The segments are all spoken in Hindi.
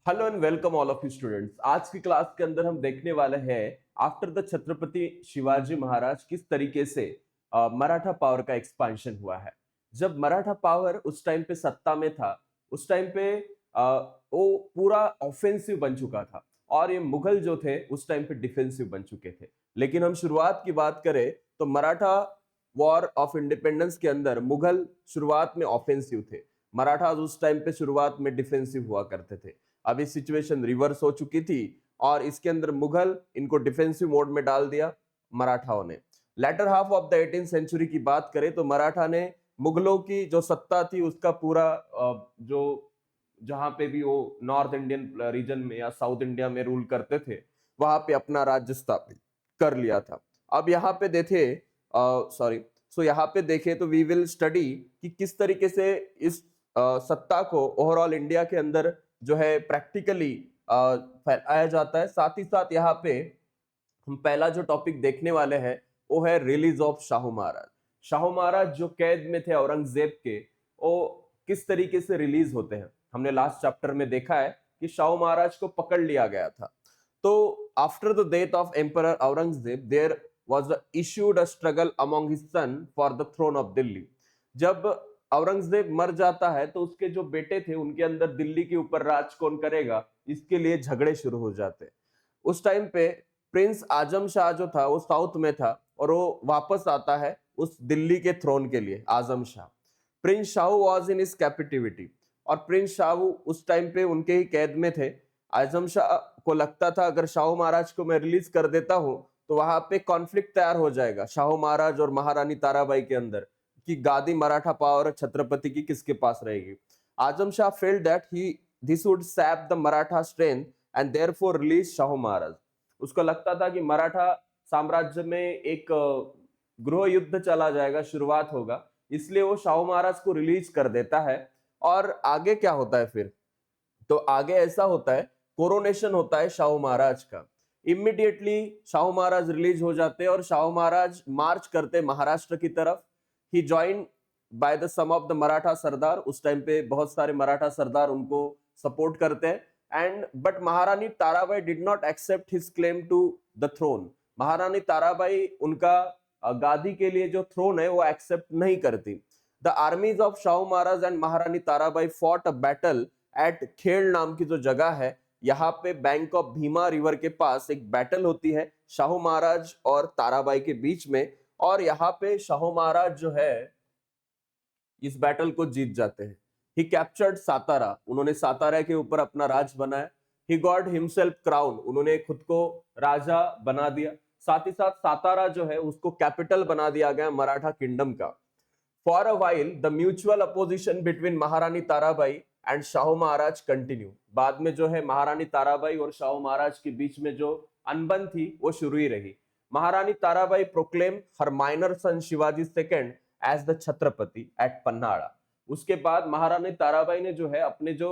Hello and welcome all of you students. आज की क्लास के अंदर हम देखने वाले हैं आफ्टर द छत्रपति शिवाजी महाराज किस तरीके से मराठा पावर का एक्सपांशन हुआ है। जब मराठा पावर उस टाइम पे सत्ता में था, उस टाइम पे वो पूरा ऑफेंसिव बन चुका था और ये मुगल जो थे उस टाइम पे डिफेंसिव बन चुके थे। लेकिन हम शुरुआत की बात करें तो मराठा वॉर ऑफ इंडिपेंडेंस के अंदर मुगल शुरुआत में ऑफेंसिव थे, मराठास उस टाइम पे शुरुआत में डिफेंसिव हुआ करते थे। अभी सिचुएशन रिवर्स हो चुकी थी और इसके अंदर मुगल इनको डिफेंसिव मोड में डाल दिया मराठाओं ने। Later half of the 18th century की बात करें तो मराठा ने मुगलों की जो सत्ता थी उसका पूरा जो जहां पे भी वो नॉर्थ इंडियन रीजन में या साउथ इंडिया में रूल करते थे वहां पे अपना राज्य स्थापित कर लिया था। अब यहाँ पे देखे सॉरी सो यहाँ पे देखे तो वी विल स्टडी कि किस तरीके से इस सत्ता को ओवरऑल इंडिया के अंदर जो है प्रैक्टिकली फैलाया जाता है। साथ ही साथ यहाँ पे हम पहला जो टॉपिक देखने वाले हैं वो है रिलीज ऑफ शाहू महाराज। शाहू महाराज जो कैद में थे औरंगजेब के, वो किस तरीके से रिलीज होते हैं। हमने लास्ट चैप्टर में देखा है कि शाहू महाराज को पकड़ लिया गया था। तो after the death of emperor Aurangzeb there was issued a struggle among his son for the throne of Delhi. जब औरंगजेब मर जाता है तो उसके जो बेटे थे उनके अंदर दिल्ली के ऊपर राज कौन करेगा, इसके लिए झगड़े शुरू हो जाते। उस टाइम पे प्रिंस आजम शाह जो था वो साउथ में था और वो वापस आता है उस दिल्ली के थ्रोन के लिए। Azam Shah, prince Shahu was in is captivity और प्रिंस शाहू उस टाइम पे उनके ही कैद में थे। आजम शाह को लगता था अगर शाहू महाराज को मैं रिलीज कर देता हूं तो वहां पे कॉन्फ्लिक्ट तैयार हो जाएगा शाहू महाराज और महारानी ताराबाई के अंदर कि गादी मराठा पावर छत्रपति की किसके पास रहेगी। Azam Shah felt that he this would sap the Maratha strength and therefore release Shahu Maharaj. उसको लगता था कि मराठा साम्राज्य में एक गृह युद्ध चला जाएगा, शुरुआत होगा, इसलिए वो शाहू महाराज को रिलीज कर देता है। और आगे क्या होता है फिर, तो आगे ऐसा होता है कोरोनेशन होता है शाहू महाराज का। इमीडिएटली शाहू महाराज रिलीज हो जाते हैं और शाहू महाराज मार्च करते महाराष्ट्र की तरफ। He join by the some of the Maratha sardar. उस टाइम पे बहुत सारे मराठा सरदार उनको सपोर्ट करते हैं and but Maharani Tarabai did not accept his claim to the throne. Maharani Tarabai उनका गादी के लिए जो थ्रोन है वो एक्सेप्ट नहीं करती। The armies of Shahu Maharaj and Maharani Tarabai fought a battle at Khed नाम की जो जगह है, यहाँ पे बैंक ऑफ भीमा रिवर के पास एक बैटल होती है शाहू महाराज और ताराबाई के बीच में। और यहाँ पे शाहू महाराज जो है इस बैटल को जीत जाते हैं। ही कैप्चर्ड सातारा, उन्होंने सातारा के ऊपर अपना राज बनाया। ही गॉट हिमसेल्फ क्राउन, उन्होंने खुद को राजा बना दिया। साथ ही साथ सातारा जो है उसको कैपिटल बना दिया गया मराठा किंगडम का। For a while the mutual opposition between Maharani Tarabai and Shahu Maharaj continue. बाद में जो है महारानी ताराबाई और शाहू महाराज के बीच में जो अनबन थी वो शुरू ही रही। Maharani Tarabai proclaim her minor son Shivaji second as the Chhatrapati at Panhala. उसके बाद महारानी ताराबाई ने जो है अपने जो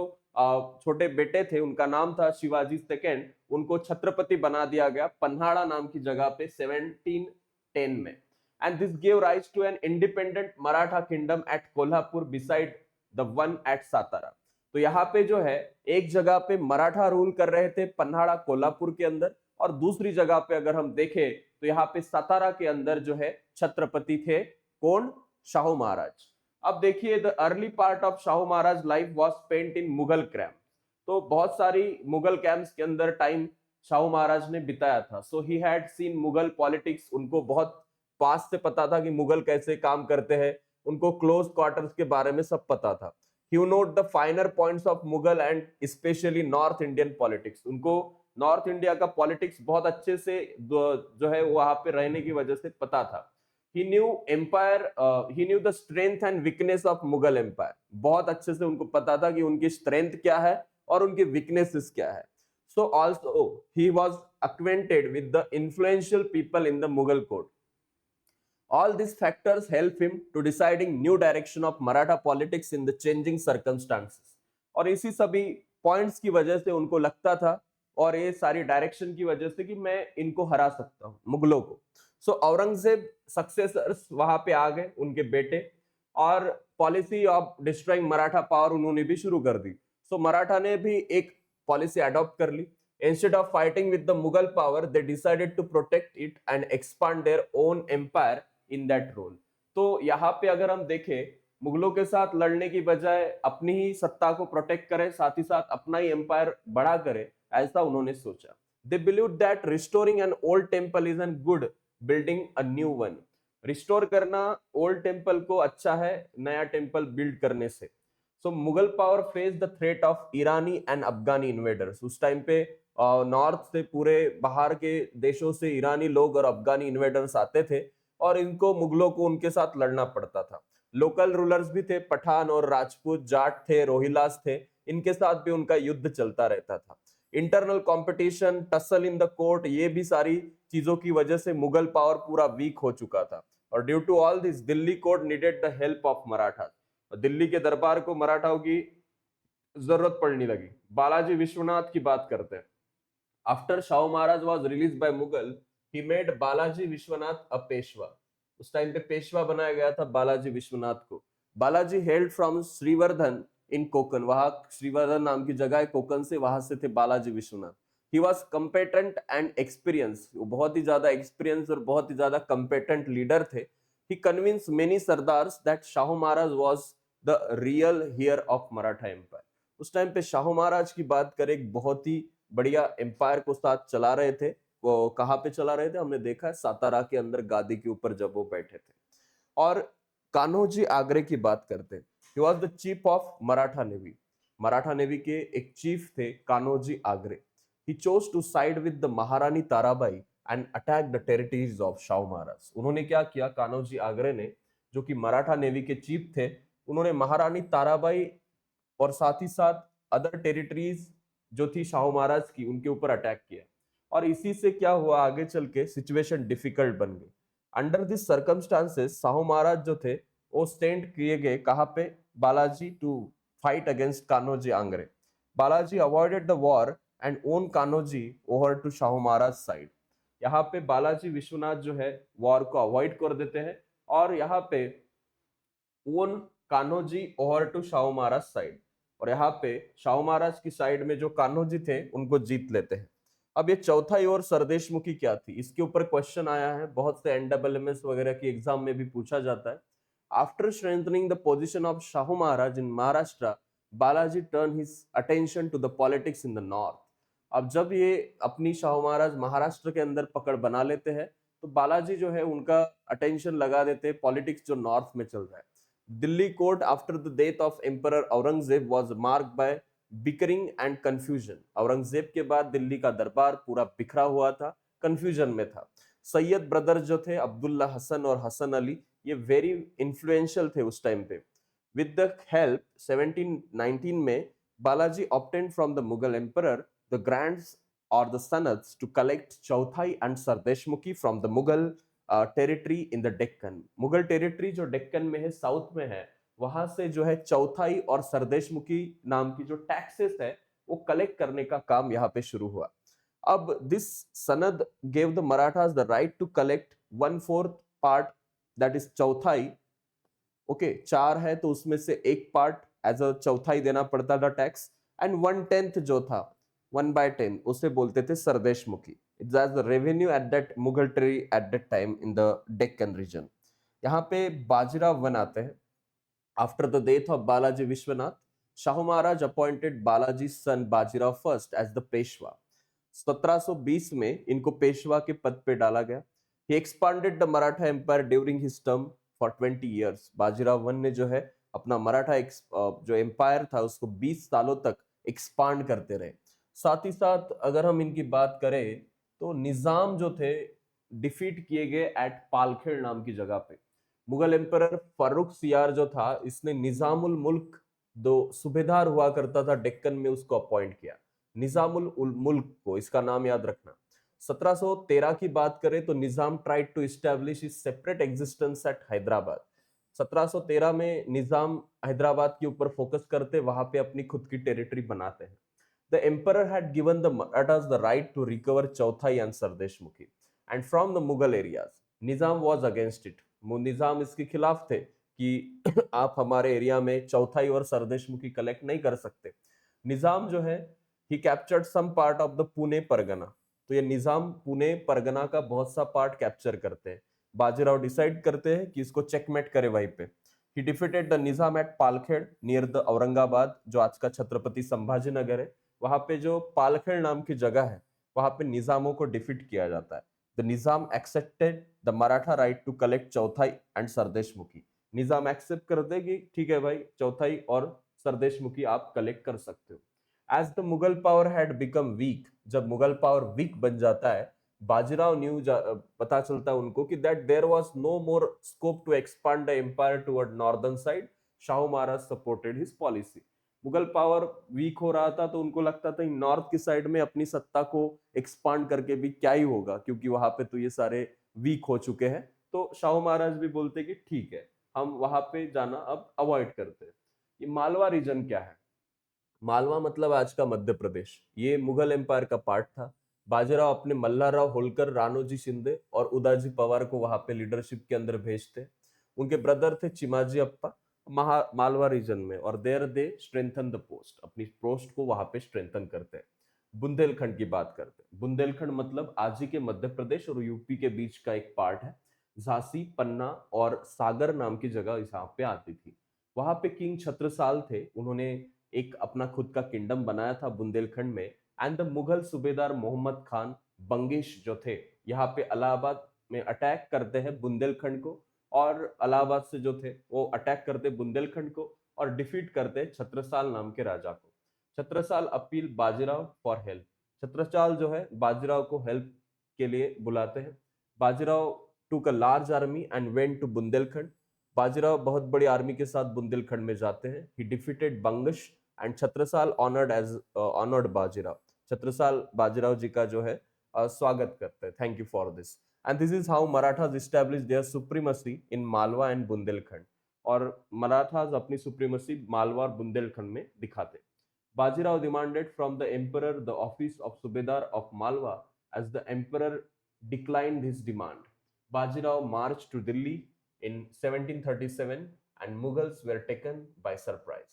छोटे बेटे थे उनका नाम था शिवाजी सेकंड, उनको छत्रपति बना दिया गया पन्हाड़ा नाम की जगह पे 1710 में। And this gave rise to an independent Maratha kingdom at Kolhapur beside the one at Satara। तो यहाँ पे जो है एक जगह पे मराठा रूल कर रहे थे पन्हाड़ा कोल्हापुर के अंदर, और दूसरी जगह पे अगर हम देखें तो यहाँ पे सतारा के अंदर जो है छत्रपति थे कौन, शाहू महाराज। अब देखिए the early part of Shahu Maharaj life was spent in Mughal camp. तो बहुत सारी मुगल कैंप्स के अंदर टाइम शाहू महाराज ने बिताया था। So he had seen Mughal politics, उनको बहुत पास से पता था कि मुगल कैसे काम करते हैं, उनको क्लोज क्वार्टर्स के बारे में सब पता था। He note the finer points of Mughal and specially north Indian politics, उनको नॉर्थ इंडिया का पॉलिटिक्स बहुत अच्छे से जो है वहां पे रहने की वजह से पता था। He knew empire, he knew the strength and weakness of Mughal empire, बहुत अच्छे से उनको पता था कि उनकी स्ट्रेंथ क्या है और उनकी वीकनेसेस क्या है। So also he was acquainted with the influential people in the Mughal court। All these factors help him to deciding new direction of Maratha politics in the changing circumstances। और इसी सभी पॉइंट्स की वजह से उनको लगता था और ये सारी डायरेक्शन की वजह से कि मैं इनको हरा सकता हूं मुगलों को। सो औरंगजेब सक्सेसर्स वहां पे आ गए उनके बेटे, और policy of destroying Maratha power उन्होंने भी शुरू कर दी। सो मराठा ने भी एक पॉलिसी अडॉप्ट कर ली। Instead of fighting with the Mughal power they decided to protect it and expand their own empire in that role. तो यहाँ पे अगर हम देखें, मुगलों के साथ लड़ने की बजाय अपनी ही सत्ता को प्रोटेक्ट करें, साथ ही साथ अपना ही एम्पायर बड़ा करे, ऐसा उन्होंने सोचा। They believe that restoring an old temple is an good building a new one. Restore करना ओल्ड टेम्पल को अच्छा है नया टेम्पल बिल्ड करने से। So Mughal power face the threat of ईरानी एंड अफगानी इन्वेडर्स। उस टाइम पे नॉर्थ से, पूरे बाहर के देशों से ईरानी लोग और अफगानी इन्वेडर्स आते थे और इनको, मुगलों को उनके साथ लड़ना पड़ता था। लोकल रूलर्स भी थे, पठान और राजपूत, जाट थे, रोहिलास थे, इनके साथ भी उनका युद्ध चलता रहता था। Internal competition, tussle in the court, ये भी सारी चीजों की वजह से मुगल पावर पूरा वीक हो चुका था। और due to all this Delhi court needed the help of Maratha. Delhi के दरबार को मराठाओं की जरूरत पड़ने लगी। बालाजी विश्वनाथ की बात करते हैं। After Shahu Maharaj was release by Mughal, he made Balaji Vishwanath a Peshwa. उस टाइम पे पेशवा बनाया गया था बालाजी विश्वनाथ को। बालाजी हेल्ड फ्रॉम श्रीवर्धन इन कोकन, वहां श्रीवर्धन नाम की जगह है कोकन से, वहां से थे Balaji Vishwanath. He was competent and experience, बहुत ही ज्यादा एक्सपीरियंस और बहुत ही ज्यादा कम्पेटेंट लीडर थे। He convince many sardars that Shahu Maharaj was the real heir of Maratha empire. उस टाइम पे शाहू महाराज की बात करें, एक बहुत ही बढ़िया एम्पायर को साथ चला रहे थे। वो कहाँ पे चला रहे थे, हमने देखा है सातारा के अंदर गादी के ऊपर जब वो बैठे थे। और कान्होजी आगरे की बात करते हैं। He was the chief of Maratha navy. Maratha navy के एक चीफ थे Kanhoji Angre. He chose to side with the Maharani Tarabai and attack the territories of Shahu Maharaj. उन्होंने क्या किया, कान्होजी आगरे ने, जो कि मराठा नेवी के चीफ थे, उन्होंने महारानी ताराबाई और साथ ही साथ अदर टेरिटरीज जो थी शाहू महाराज की, उनके ऊपर अटैक किया। और इसी से क्या हुआ, आगे चल के सिचुएशन डिफिकल्ट बन गई। Under this circumstances Shahu Maharaj जो थे वो स्टैंड किए गए कहाँ पे, Balaji, to fight against Kanhoji Angre. Balaji avoided the war and won Kanhoji over to Shahu Maharaj side. यहाँ पे बालाजी विश्वनाथ जो है वॉर को अवॉइड कर देते हैं और यहाँ पे won Kanhoji over to Shahu Maharaj side. और यहाँ पे शाहू महाराज की साइड में जो कान्होजी थे उनको जीत लेते हैं। अब ये चौथाई और सरदेशमुखी क्या थी, इसके ऊपर क्वेश्चन आया है, बहुत से एनडब्ल्यूएमएस वगैरह की एग्जाम में भी पूछा जाता है। After strengthening the position of Shahu Maharaj in Maharashtra, Balaji turn his attention to the politics in the north. अब जब ये अपनी शाहू महाराज महाराष्ट्र के अंदर पकड़ बना लेते हैं, तो बालाजी जो है उनका अटेंशन लगा देते हैं पॉलिटिक्स जो नॉर्थ में चल रहा है। Delhi court after the death of emperor Aurangzeb was marked by bickering and confusion. Aurangzeb के बाद दिल्ली का दरबार पूरा बिखरा हुआ था, कंफ्यूजन में था। सैयद ब्रदर्स जो थे, अब्दुल्ला हसन और हसन अली, ये वेरी इन्फ्लुएंशियल थे उस टाइम पे। विद द हेल्प 1719 में Balaji obtained from the Mughal emperor the grants और the सनद्स to collect chauthai and sardeshmukhi from the Mughal territory in the Deccan. Mughal territory जो डेक्कन में है, साउथ में है, वहां से जो है चौथाई और सरदेशमुखी नाम की जो टैक्सेस है वो कलेक्ट करने का काम यहाँ पे शुरू हुआ। अब this sanad gave the Marathas the right to collect 1/4 part, that is chauthai. Okay, 4 है तो उसमें से 1 पार्ट एज अ चौथाई देना पड़ता था टैक्स। एंड 1/10 जो था, 1/10, उसे बोलते थे sardeshmukhi. It's as the revenue at that Mughal territory at that time in the Deccan region. यहाँ पे बाजीराव वन आते हैं। After the death of Balaji Vishwanath, Shahu Maharaj appointed Balaji son Bajirao first as the Peshwa. 1720 में इनको पेशवा के पद पे डाला गया। He expanded the Maratha empire during his term for 20 years. Bajirao one ने जो है अपना मराठा जो एम्पायर था उसको 20 सालों तक एक्सपांड करते रहे। साथ ही साथ अगर हम इनकी बात करें तो निजाम जो थे डिफीट किए गए एट पालखेड़ नाम की जगह पे। मुगल एम्परर फारूक सियार जो था, इसने निजामुल मुल्क, दो सूबेदार हुआ करता था डेक्कन में, उसको अपॉइंट किया, निजामुल मुल्क को, इसका नाम याद रखना। 1713 की बात करें तो Nizam tried to establish his separate existence at Hyderabad. 1713 में निजाम हैदराबाद के ऊपर फोकस करते, वहां पे अपनी खुद की टेरिटरी बनाते हैं। The emperor had given the Marathas the right to recover Chauthai and Sardeshmukhi and from the Mughal areas. Nizam was against it. निजाम इसके खिलाफ थे कि आप हमारे एरिया में चौथाई और सरदेशमुखी कलेक्ट नहीं कर सकते। निजाम जो है he captured some part of the Pune pargana. तो ये निजाम पुणे परगना का बहुत सा पार्ट कैप्चर करते हैं। बाजीराव डिसाइड करते हैं कि इसको चेकमेट करे वहीं पे। He defeated the Nizam at Palkhed near the Aurangabad, जो आज का छत्रपति संभाजी नगर है। वहां पे जो पालखेड़ नाम की जगह है, वहां पे निजामों को डिफीट किया जाता है। The Nizam accepted the Maratha right to collect chauthai and sardeshmukhi. Nizam accept कर दे कि ठीक है भाई, चौथाई और सरदेशमुखी आप कलेक्ट कर सकते हो। As the Mughal power had become weak, जब मुगल पावर वीक बन जाता है, बाजीराव न्यू पता चलता है उनको कि that there was no more scope to expand the empire toward northern side. Shahu Maharaj supported his policy. Mughal power weak हो रहा था तो उनको लगता था नॉर्थ की साइड में अपनी सत्ता को एक्सपांड करके भी क्या ही होगा, क्योंकि वहां पे तो ये सारे वीक हो चुके हैं। तो शाहू महाराज भी बोलते कि ठीक है, हम वहां पे जाना अब अवॉइड करते हैं। ये मालवा रीजन क्या है? मालवा मतलब आज का मध्य प्रदेश। ये मुगल एम्पायर का पार्ट था। बाजीराव अपने मल्हारराव होलकर, राणोजी शिंदे और उदाजी पवार को वहां पे लीडरशिप के अंदर भेजते। उनके ब्रदर थे चिमाजी अप्पा मालवा रीजन में, और there they strengthen the post, अपनी पोस्ट को वहां पे स्ट्रेंथन करते हैं। बुंदेलखंड की बात करते हैं। बुंदेलखंड मतलब आज ही के मध्य प्रदेश और यूपी के बीच का एक पार्ट है। झांसी, पन्ना और सागर नाम की जगह यहाँ पे आती थी। वहां पे किंग छत्रसाल थे, उन्होंने एक अपना खुद का किंगडम बनाया था बुंदेलखंड में। एंड द मुगल सूबेदार मोहम्मद खान बंगेश जो थे, यहाँ पे इलाहाबाद में अटैक करते हैं बुंदेलखंड को, और इलाहाबाद से जो थे वो अटैक करते बुंदेलखंड को और डिफीट करते छत्रसाल नाम के राजा को। Chhatrasal appeal Bajirao for help. Chhatrasal जो है बाजीराव को हेल्प के लिए बुलाते हैं। Bajirao took a large army and went to Bundelkhand. Bajirao बहुत बड़ी आर्मी के साथ बुंदेलखंड में जाते हैं। He defeated Bangash and Chhatrasal honoured Bajirao. Chhatrasal Bajirao ji का जो है स्वागत करते हैं, thank you for this. And this is how Marathas establish their supremacy in Malwa and Bundelkhand. और मराठाज अपनी सुप्रीमसी मालवा और बुंदेलखंड में दिखाते। Bajirao demanded from the emperor the office of Subedar of Malwa as the emperor declined his demand. Bajirao marched to Delhi in 1737 and Mughals were taken by surprise.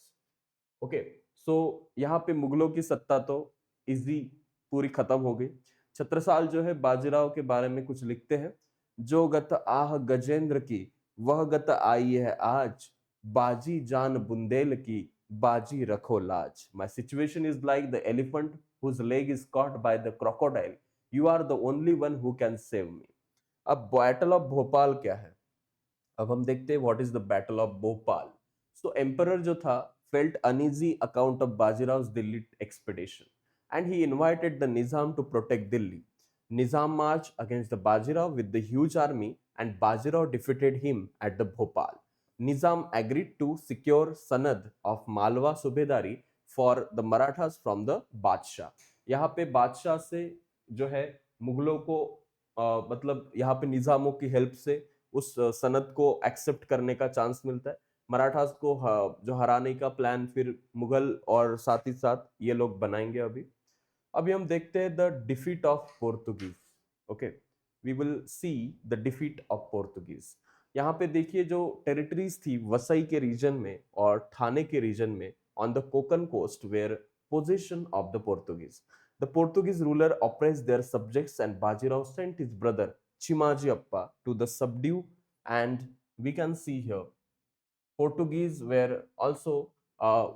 Okay, so यहाँ पे मुगलों की सत्ता तो इजी पूरी खत्म हो गई। छत्रसाल जो है बाजीराव के बारे में कुछ लिखते हैं। जो गत आह गजेंद्र की, वह गत आई है आज, बाजी जान बुंदेल की, बाजी रखो लाज। My situation is like the elephant whose leg is caught by the crocodile, you are the only one who can save me. अब बैटल ऑफ भोपाल क्या है, अब हम देखते हैं what is the battle of Bhopal. So emperor जो था felt uneasy account of Bajirao's Delhi expedition and he invited the Nizam to protect Delhi. Nizam marched against the Bajirao with the huge army and Bajirao defeated him at the Bhopal. Nizam agreed to secure Sanad of Malwa Subedari for the Marathas from the Badshah. यहाँ पे बादशाह से जो है मुगलों को मतलब यहाँ पे निजामों की हेल्प से उस सनद को एक्सेप्ट करने का चांस मिलता है। मराठास को जो हराने का प्लान फिर मुगल और साथ ही साथ ये लोग बनाएंगे। अभी हम देखते हैं the defeat of Portuguese. Okay, we will see the defeat of Portuguese. यहाँ पे देखिए जो टेरिटरीज थी वसई के रीजन में और ठाणे के रीजन में on the Konkan coast where position of the Portuguese. The Portuguese ruler oppressed their subjects and Bajirao sent his brother Chimaji Appa to the subdue, and we can see here Portuguese were also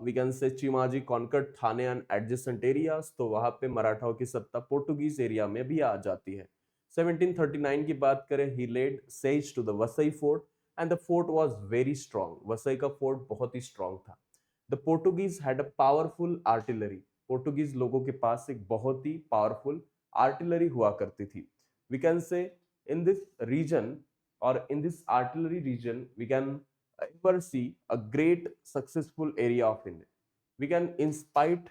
we can say Chimaji conquered Thane and adjacent areas, तो वहां पे मराठाओं की सत्ता पोर्टुगीज एरिया में भी आ जाती है। 1739 की बात करें, he laid siege to the Vasai fort and the fort was very strong. Vasai का फोर्ट बहुत ही स्ट्रांग था। The Portuguese had a powerful artillery. Portuguese लोगों के पास एक बहुत ही पावरफुल आर्टिलरी हुआ करती थी। We can say in this region or in this artillery region we can ever see a great successful area of India. We can inspire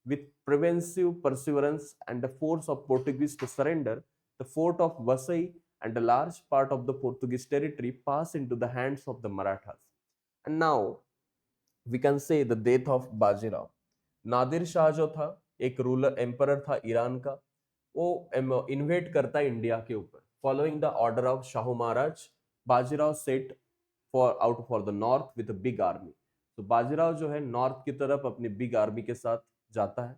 with preventive perseverance and the force of Portuguese to surrender, the fort of Vasai and a large part of the Portuguese territory pass into the hands of the Marathas. And now we can say the death of Bajirao. Nadir Shah जो था एक रूलर एम्परर था ईरान का, वो इन्वेट करता है इंडिया के ऊपर। Following the order of Shahu Maharaj, Bajirao set for the north with a big army. तो बाजीराव जो है नॉर्थ की तरफ अपनी बिग आर्मी के साथ जाता है।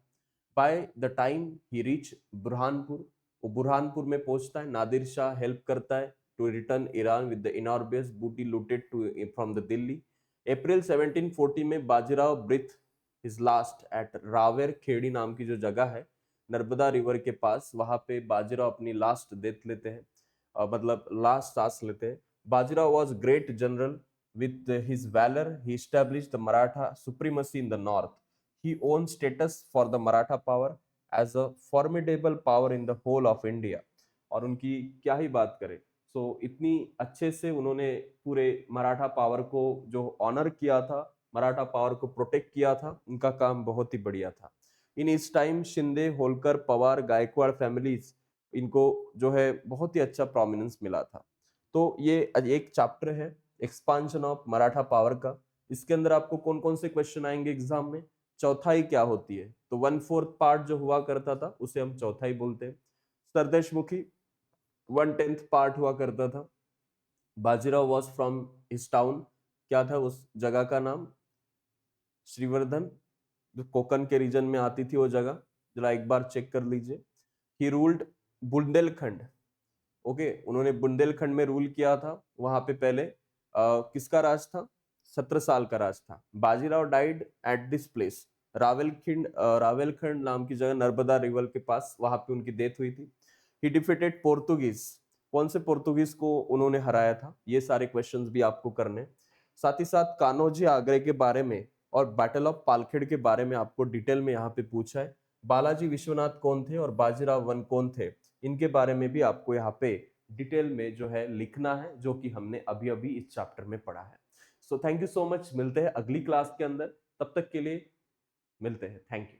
By the time he reach Burhanpur, वो बुरहानपुर में पहुंचता है, नादिर शाह हेल्प करता है to return Iran with the enormous booty looted to from the Delhi. April 1740 में Bajirao breath his last at Raver Khedi नाम की जो जगह है नर्मदा रिवर के पास, वहां पे बाजीराव अपनी लास्ट डेथ लेते हैं, मतलब लास्ट सांस लेते हैं। Bajirao was great general, with his valor he established the Maratha supremacy in the north. He owned status for the Maratha power as a formidable power in the whole of India. और उनकी क्या ही बात करें, इतनी अच्छे से उन्होंने पूरे मराठा पावर को जो ऑनर किया था, मराठा पावर को प्रोटेक्ट किया था, उनका काम बहुत ही बढ़िया था। इन इस टाइम शिंदे, होलकर, पवार, गायकवाड़ फैमिलीज, इनको जो है बहुत ही अच्छा प्रोमिनेंस मिला था। तो ये एक चैप्टर है एक्सपांशन ऑफ मराठा पावर का। इसके अंदर आपको कौन कौन से क्वेश्चन आएंगे एग्जाम में? चौथाई क्या होती है? तो 1/4 पार्ट जो हुआ करता था उसे हम चौथाई बोलते हैं। सरदेशमुखी 1/10 पार्ट हुआ करता था। Bajirao was from his town, क्या था उस जगह का नाम? श्रीवर्धन, जो कोकन के रीजन में आती थी वो जगह, जरा एक बार चेक कर लीजिए। ही रूल्ड बुंदेलखंड, ओके, उन्होंने बुंदेलखंड में रूल किया था। वहां पे पहले किसका राज था? 17 साल का राज था। Bajirao died at this place, Ravelkhand, Ravelkhand नाम की जगह नर्मदा रिवर के पास, वहां पे उनकी डेथ हुई थी। ही डिफीटेड पोर्तुगीज, कौन से पोर्तुगीज को उन्होंने हराया था? ये सारे क्वेश्चंस भी आपको करने। साथ ही साथ कान्होजी आगरे के बारे में और बैटल ऑफ पालखेड़ के बारे में आपको डिटेल में यहाँ पे पूछा है। बालाजी विश्वनाथ कौन थे और बाजीराव वन कौन थे, इनके बारे में भी आपको यहाँ पे डिटेल में जो है लिखना है, जो कि हमने अभी अभी इस चैप्टर में पढ़ा है। So thank you so much, मिलते हैं अगली क्लास के अंदर, तब तक के लिए मिलते हैं, थैंक यू।